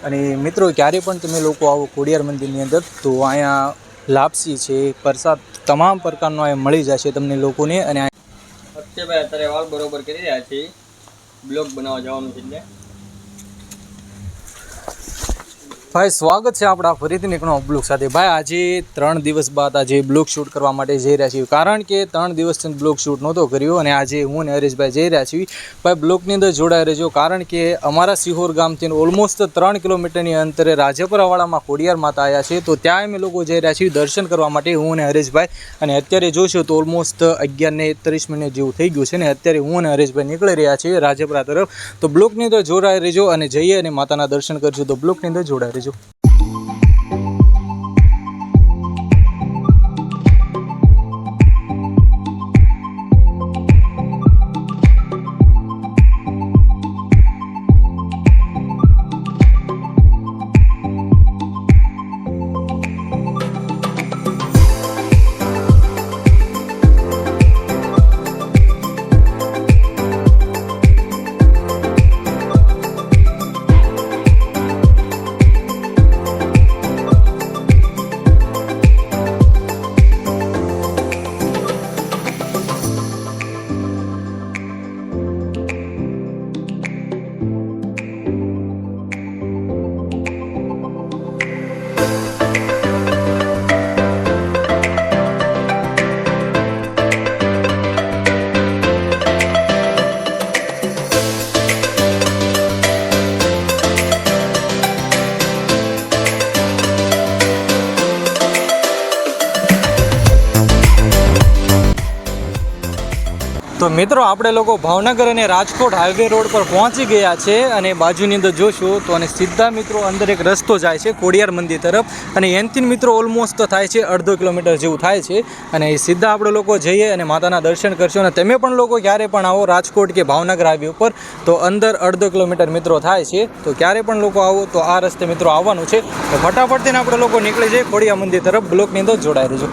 અને મિત્રો ક્યારે પણ તમે લોકો આવો ખોડિયાર મંદિરની અંદર તો અહીંયા લાપસી છે, પ્રસાદ તમામ પ્રકારનો અહીંયા મળી જશે તમને લોકોને। અને અક્ષયભાઈ અત્યારે વાળ બરોબર કરી રહ્યા છે, બ્લોગ બનાવવા જવાનું છે એટલે ભાઈ સ્વાગત છે આપણા ફરીથી નીકળો બ્લોગ સાથે। ભાઈ આજે 3 દિવસ બાદ આજે બ્લોગ શૂટ કરવા માટે જઈ રહ્યા છીએ, કારણ કે 3 દિવસથી બ્લોગ શૂટ નહોતો કર્યો અને આજે હું અને હરેશભાઈ જઈ રહ્યા છીએ। ભાઈ બ્લોગની અંદર જોડાઈ રહેજો, કારણ કે અમારા સિહોર ગામથી ઓલમોસ્ટ 3 કિલોમીટરની અંતરે રાજપરાવાડામાં ખોડિયાર માતા આવ્યા છે, તો ત્યાં અમે લોકો જઈ રહ્યા છીએ દર્શન કરવા માટે, હું અને હરેશભાઈ। અને અત્યારે જોશો તો ઓલમોસ્ટ 11:30 જેવું થઈ ગયું છે ને અત્યારે હું અને હરેશભાઈ નીકળી રહ્યા છીએ રાજપરા તરફ। તો બ્લોગની અંદર જોડાઈ રહેજો અને જઈએ અને માતાના દર્શન કરજો, તો બ્લોગની અંદર જોડાઈ રહેજો। તો મિત્રો આપણે લોકો ભાવનગર અને રાજકોટ હાઈવે રોડ પર પહોંચી ગયા છે, અને બાજુની અંદર જોશું તો અને સીધા મિત્રો અંદર એક રસ્તો જાય છે ખોડિયાર મંદિર તરફ, અને એનથી મિત્રો ઓલમોસ્ટ થાય છે 1/2 કિલોમીટર જેવું થાય છે। અને સીધા આપણે લોકો જઈએ અને માતાના દર્શન કરશું। અને તમે પણ લોકો ક્યારે પણ આવો રાજકોટ કે ભાવનગર હાઈવે ઉપર તો અંદર 1/2 કિલોમીટર મિત્રો થાય છે, તો ક્યારે પણ લોકો આવો તો આ રસ્તે મિત્રો આવવાનું છે। તો ફટાફટ થઈને આપણે લોકો નીકળી જઈએ ખોડિયાર મંદિર તરફ, બ્લોકની અંદર જોડાઈ રહેજો।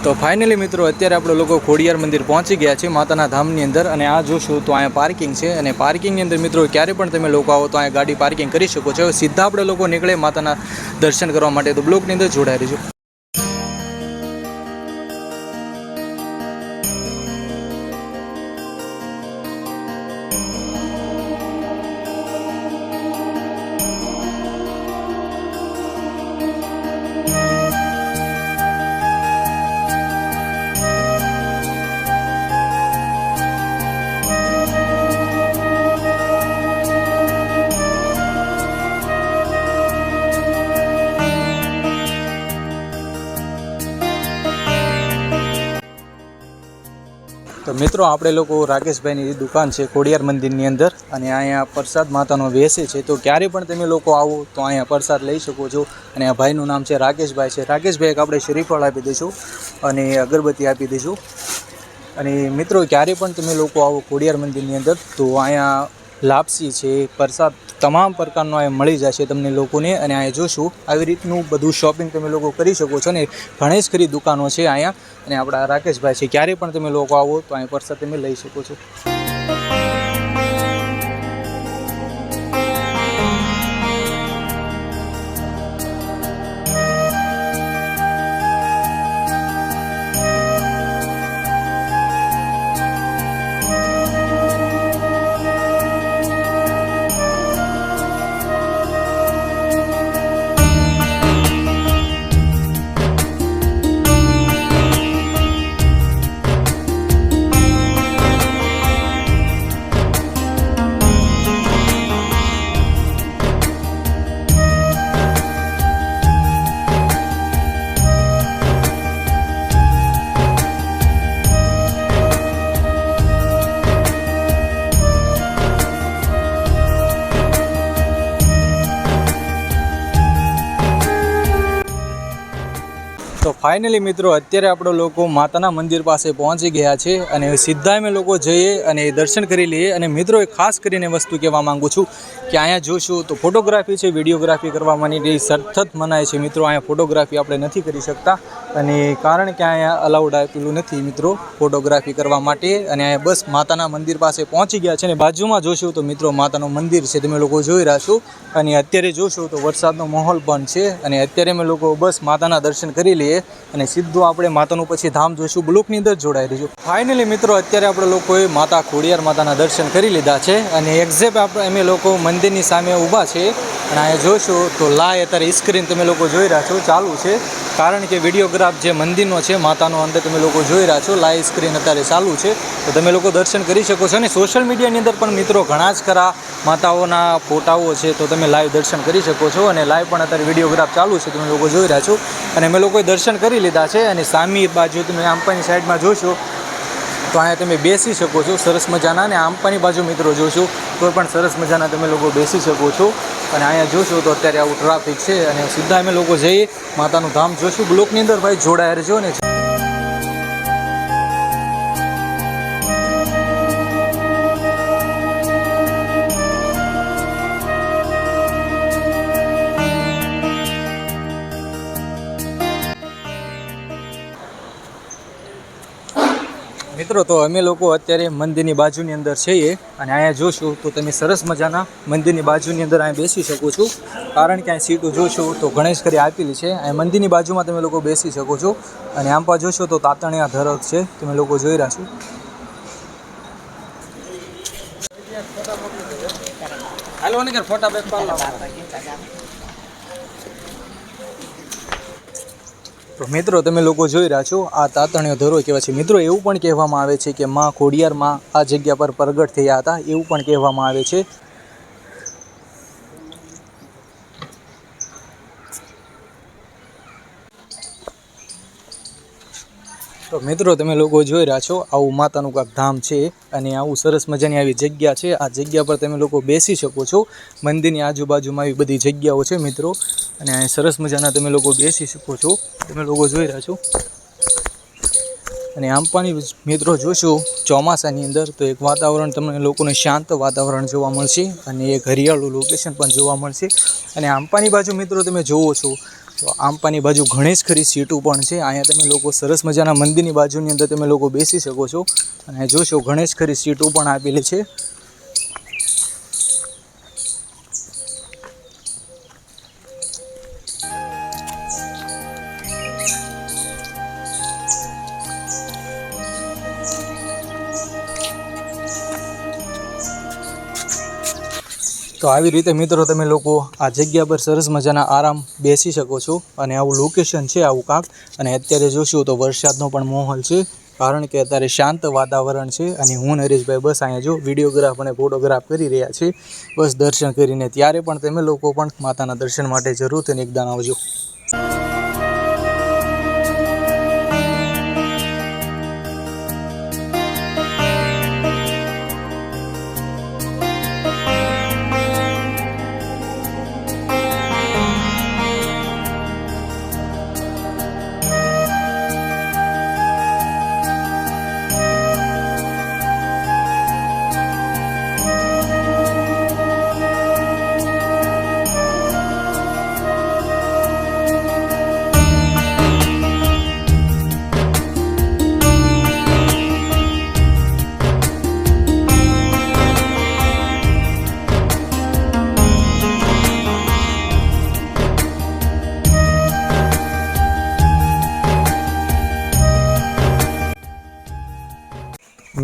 તો ફાઇનલી મિત્રો અત્યારે આપણે લોકો ખોડિયાર મંદિર પહોંચી ગયા છે માતાના ધામની અંદર। અને આ જોશું તો અહીંયા પાર્કિંગ છે, અને પાર્કિંગની અંદર મિત્રો ક્યારે પણ તમે લોકો આવો તો અહીંયા ગાડી પાર્કિંગ કરી શકો છો। સીધા આપણે લોકો નીકળે માતાના દર્શન કરવા માટે, તો બ્લોકની અંદર જોડાઈ રહેજો। તો મિત્રો આપણે લોકો રાકેશભાઈની દુકાન છે ખોડિયાર મંદિરની અંદર, અને અહીંયા પ્રસાદ માતાનો વેચે છે, તો ક્યારે પણ તમે લોકો આવો તો અહીંયા પ્રસાદ લઈ શકો છો। અને આ ભાઈનું નામ છે રાકેશભાઈ છે। રાકેશભાઈ એક આપણે શ્રીફળ આપી દઈશું અને અગરબત્તી આપી દઈશું। અને મિત્રો ક્યારે પણ તમે લોકો આવો ખોડિયાર મંદિરની અંદર તો અહીંયા લાપસી છે, પ્રસાદ તમામ પ્રકારનો અહીંયા મળી જશે તમને લોકોને। અને અહીંયા જોશું આવી રીતનું બધું શોપિંગ તમે લોકો કરી શકો છો, ને ઘણી જ ખરી દુકાનો છે અહીંયા। અને આપણા રાકેશભાઈ છે, ક્યારે પણ તમે લોકો આવો તો અહીંયા પ્રસાદ તમે લઈ શકો છો। ફાઇનલી મિત્રો અત્યારે આપણે લોકો માતાના મંદિર પાસે પહોંચી ગયા છે અને સીધા અમે લોકો જઈએ અને દર્શન કરી લઈએ. અને મિત્રો એક ખાસ કરીને વસ્તુ કહેવા માંગુ છું કે અહીંયા જોશું તો ફોટોગ્રાફી છે, વિડીયોગ્રાફી કરવા માટેની સખત મનાય છે મિત્રો. અહીંયા ફોટોગ્રાફી આપણે નથી કરી શકતા અને કારણ કે અહીંયા અલાઉડ આપેલું નથી મિત્રો ફોટોગ્રાફી કરવા માટે. અને અહીંયા બસ માતાના મંદિર પાસે પહોંચી ગયા છે અને બાજુમાં જોશું તો મિત્રો માતાનું મંદિર છે, તમે લોકો જોઈ રહ્યા છો. અને અત્યારે જોશું તો વરસાદનો માહોલ પણ છે અને અત્યારે અમે લોકો બસ માતાના દર્શન કરી લઈએ અને સીધું આપણે માતાનું પછી ધામ જોઈશું. બ્લોકની અંદર જોડાઈ રહીશું. ફાઇનલી મિત્રો અત્યારે આપણે લોકોએ માતા ખોડિયાર માતાના દર્શન કરી લીધા છે અને એક્ઝેક્ટ અમે લોકો મંદિરની સામે ઊભા છે અને અહીંયા જોઈશું તો લાય અત્યારે સ્ક્રીન તમે લોકો જોઈ રહ્યા છો ચાલુ છે, કારણ કે વિડીયોગ્રાફ જે મંદિરનો છે માતાનો અંદર તમે લોકો જોઈ રહ્યા છો લાઈવ સ્ક્રીન અત્યારે ચાલુ છે, તો તમે લોકો દર્શન કરી શકો છો. અને સોશિયલ મીડિયાની અંદર પણ મિત્રો ઘણા જ ખરા માતાઓના ફોટાઓ છે, તો તમે લાઈવ દર્શન કરી શકો છો. અને લાઈવ પણ અત્યારે વિડીયોગ્રાફ ચાલુ છે, તમે લોકો જોઈ રહ્યા છો. અને અમે લોકોએ દર્શન કરી લીધા છે અને સામી બાજુ તમે આંપાની સાઈડમાં જોશો તો અહીંયા તમે બેસી શકો છો સરસ મજાના. અને આંપાની બાજુ મિત્રો જોશો તો પણ સરસ મજાના તમે લોકો બેસી શકો છો. અને અહીંયા જોશો તો અત્યારે આવું ટ્રાફિક છે અને સીધા અમે લોકો જઈએ માતાનું ધામ જોશું. બ્લોકની અંદર ભાઈ જોડાયા રહેજો ને. મિત્રો તો અમે લોકો અત્યારે મંદિરની બાજુની અંદર છીએ અને અહીંયા જોશું તો તમે સરસ મજાના મંદિરની બાજુની અંદર અહીંયા બેસી શકો છો, કારણ કે અહીં સીટો જોશો તો ગણેશ કરી આપેલી છે. અહીં મંદિરની બાજુમાં તમે લોકો બેસી શકો છો. અને આમ પણ જોશો તો તાતણિયા ધરક છે, તમે લોકો જોઈ રહ્યા છો. તો મિત્રો તમે લોકો જોઈ રહ્યા છો આ તાતણિયો ધરો કહેવાય છે. મિત્રો એવું પણ કહેવામાં આવે છે કે માં ખોડિયારમાં આ જગ્યા પર પ્રગટ થયા હતા, એવું પણ કહેવામાં આવે છે. તો મિત્રો તમે લોકો જોઈ રહ્યા છો આવું માતાનું કાંક ધામ છે અને આવું સરસ મજાની આવી જગ્યા છે. આ જગ્યા પર તમે લોકો બેસી શકો છો. મંદિરની આજુબાજુમાં આવી બધી જગ્યાઓ છે મિત્રો અને અહીં સરસ મજાના તમે લોકો બેસી શકો છો, તમે લોકો જોઈ રહ્યા છો. અને આમ પણ મિત્રો જોશું ચોમાસાની અંદર તો એક વાતાવરણ તમને લોકોને શાંત વાતાવરણ જોવા મળશે અને એક હરિયાળું લોકેશન પણ જોવા મળશે. અને આંપાની બાજુ મિત્રો તમે જોવો છો તો આંપાની બાજુ ઘણી જ ખરી સીટો પણ છે. અહીંયા તમે લોકો સરસ મજાના મંદિરની બાજુની અંદર તમે લોકો બેસી શકો છો અને જોશો ઘણી જ ખરી સીટો પણ આપેલી છે. તો આવી રીતે મિત્રો તમે લોકો આ જગ્યા પર સરસ મજાના આરામ બેસી શકો છો અને આવું લોકેશન છે આવું કાંક. અને અત્યારે જોશું તો વરસાદનો પણ માહોલ છે, કારણ કે અત્યારે શાંત વાતાવરણ છે. અને હું નરેશભાઈ બસ અહીંયા જો વિડીયોગ્રાફ અને ફોટોગ્રાફ કરી રહ્યા છે બસ દર્શન કરીને. ત્યારે પણ તમે લોકો પણ માતાના દર્શન માટે જરૂરથી એકદમ આવજો.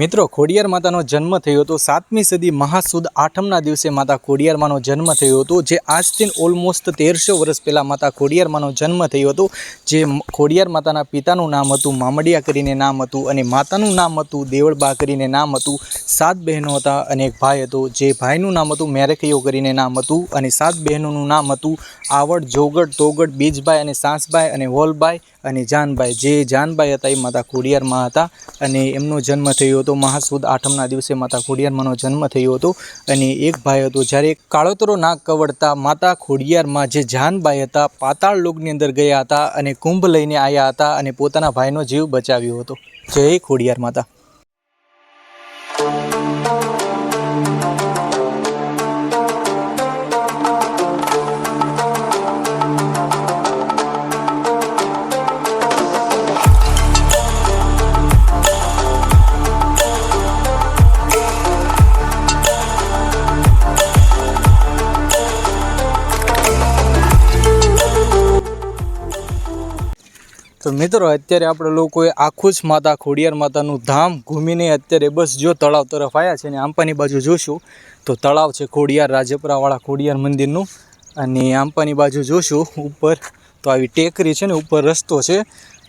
મિત્રો ખોડિયાર માતાનો જન્મ થયો હતો 7મી સદી મહાસુદ આઠમના દિવસે માતા ખોડિયારમાંનો જન્મ થયો હતો. જે આજથી ઓલમોસ્ટ 1300 વર્ષ પહેલાં માતા ખોડિયારમાંનો જન્મ થયો હતો. જે ખોડિયાર માતાના પિતાનું નામ હતું મામડિયા કરીને નામ હતું અને માતાનું નામ હતું દેવળબા કરીને નામ હતું. 7 બહેનો હતા અને એક ભાઈ હતો. જે ભાઈનું નામ હતું મેરકૈયો કરીને નામ હતું અને 7 બહેનોનું નામ હતું આવડ, જોગડ, તોગડ, બીજભાઈ અને સાંસભાઈ અને વોલભાઈ અને જાનબાઈ, જે જાનબાઈ હતા એ માતા ખોડિયારમાં હતા અને એમનો જન્મ થયો હતો મહાસુદ આઠમના દિવસે માતા ખોડિયારમાંનો જન્મ થયો હતો. અને એક ભાઈ હતો, જ્યારે કાળોતરો નાગ કવડતા માતા ખોડિયારમાં જે જાનબાઈ હતા પાતાળ લોકની અંદર ગયા હતા અને કુંભ લઈને આવ્યા હતા અને પોતાના ભાઈનો જીવ બચાવ્યો હતો. જય ખોડિયાર માતા. તો મિત્રો અત્યારે આપણે લોકોએ આખું જ માતા ખોડિયાર માતાનું ધામ ઘૂમીને અત્યારે બસ જો તળાવ તરફ આવ્યા છે. અને આંપાની બાજુ જોશું તો તળાવ છે ખોડિયાર રાજપરાવાળા ખોડિયાર મંદિરનું. અને આંપાની બાજુ જોશું ઉપર તો આવી ટેકરી છે ને ઉપર રસ્તો છે.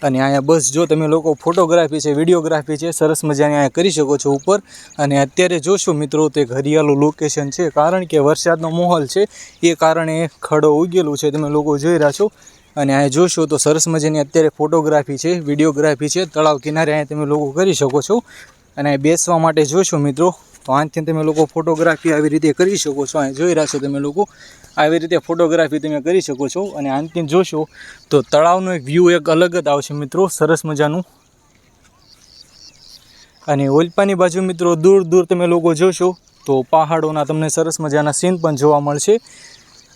અને અહીંયા બસ જો તમે લોકો ફોટોગ્રાફી છે, વિડીયોગ્રાફી છે, સરસ મજાની અહીંયા કરી શકો છો ઉપર. અને અત્યારે જોશું મિત્રો તે હરિયાળું લોકેશન છે, કારણ કે વરસાદનો માહોલ છે એ કારણે ખડો ઉગેલું છે, તમે લોકો જોઈ રહ્યા છો. અને અહીંયા જોશો તો સરસ મજાની અત્યારે ફોટોગ્રાફી છે, વિડીયોગ્રાફી છે, તળાવ કિનારે અહીંયા તમે લોકો કરી શકો છો. અને બેસવા માટે જોશો મિત્રો તો અહીંથી તમે લોકો ફોટોગ્રાફી આવી રીતે કરી શકો છો. અહીંયા જોઈ રહ્યા છો તમે લોકો આવી રીતે ફોટોગ્રાફી તમે કરી શકો છો. અને અહીંથી જોશો તો તળાવનો એક વ્યૂ એક અલગ જ આવશે મિત્રો, સરસ મજાનું. અને ઓલપાની બાજુ મિત્રો દૂર દૂર તમે લોકો જોશો તો પહાડોના તમને સરસ મજાના સીન પણ જોવા મળશે.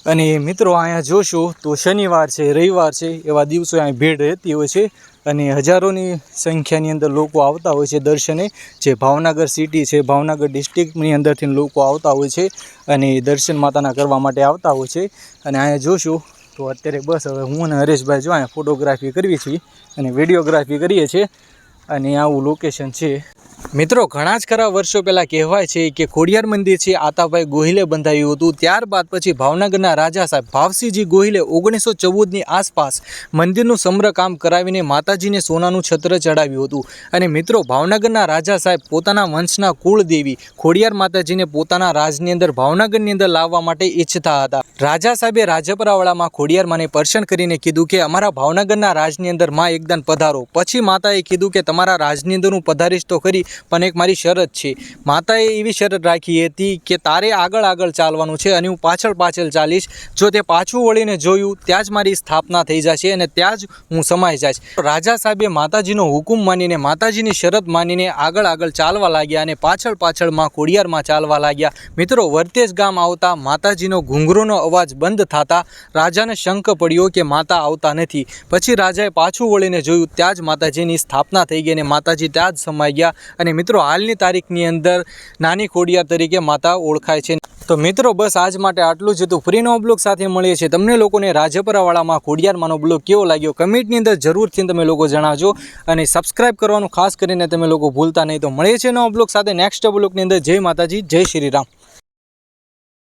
અને મિત્રો અહીંયા જોશો તો શનિવાર છે, રવિવાર છે, એવા દિવસો અહીં ભીડ રહેતી હોય છે. અને હજારોની સંખ્યાની અંદર લોકો આવતા હોય છે દર્શને. જે ભાવનગર સિટી છે, ભાવનગર ડિસ્ટ્રિક્ટની અંદરથી લોકો આવતા હોય છે અને દર્શન માતાના કરવા માટે આવતા હોય છે. અને અહીંયા જોશો તો અત્યારે બસ હવે હું અને હરેશભાઈ જો અહીંયા ફોટોગ્રાફી કરવી છીએ અને વિડીયોગ્રાફી કરીએ છીએ. અને આવું લોકેશન છે મિત્રો. ઘણા જ ખરા વર્ષો પહેલાં કહેવાય છે કે ખોડિયાર મંદિર છે આતાભાઈ ગોહિલે બંધાવ્યું હતું. ત્યારબાદ પછી ભાવનગરના રાજા સાહેબ ભાવસિંહજી ગોહિલે 1914ની આસપાસ મંદિરનું સમરકામ કરાવીને માતાજીને સોનાનું છત્ર ચડાવ્યું હતું. અને મિત્રો ભાવનગરના રાજા સાહેબ પોતાના વંશના કુળદેવી ખોડિયાર માતાજીને પોતાના રાજની અંદર ભાવનગરની અંદર લાવવા માટે ઈચ્છતા હતા. રાજા સાહેબે રાજપરાવાળામાં ખોડિયાર માને પર્શન કરીને કીધું કે અમારા ભાવનગરના રાજની અંદર માં એકદમ પધારો. પછી માતાએ કીધું કે તમારા રાજની અંદર હું પધારીશ તો ખરી, પણ એક મારી શરત છે. માતાએ એવી શરત રાખી હતી કે તારે આગળ ચાલવાનું છે અને હું પાછળ ચાલીશ. જો તે પાછું વળીને જોયું ત્યાં જ મારી સ્થાપના થઈ જશે અને ત્યાં જ હું સમાઈ જઈશ. રાજા સાહેબે માતાજીનો હુકુમ માનીને માતાજીની શરત માનીને આગળ ચાલવા લાગ્યા અને પાછળમાં ખોડિયારમાં ચાલવા લાગ્યા. મિત્રો વર્તેજ ગામ આવતા માતાજીનો ઘૂંઘરોનો અવાજ બંધ થતા રાજાને શંક પડ્યો કે માતા આવતા નથી. પછી રાજાએ પાછું વળીને જોયું ત્યાં જ માતાજીની સ્થાપના થઈ ગઈ અને માતાજી ત્યાં જ સમાઈ ગયા. અને મિત્રો હાલની તારીખની અંદર નાની ખોડિયાર તરીકે માતા ઓળખાય છે. તો મિત્રો બસ આજ માટે આટલું જ હતું. ફ્રીનો બ્લોગ સાથે મળીએ છીએ. તમને લોકોને રાજપરાવાળામાં ખોડિયારમાંનો બ્લોગ કેવો લાગ્યો કમેન્ટની અંદર જરૂરથી તમે લોકો જણાવજો. અને સબસ્ક્રાઈબ કરવાનું ખાસ કરીને તમે લોકો ભૂલતા નહીં. તો મળીએ છીએ નવા બ્લોગ સાથે નેક્સ્ટ બ્લોગની અંદર. જય માતાજી, જય શ્રી રામ.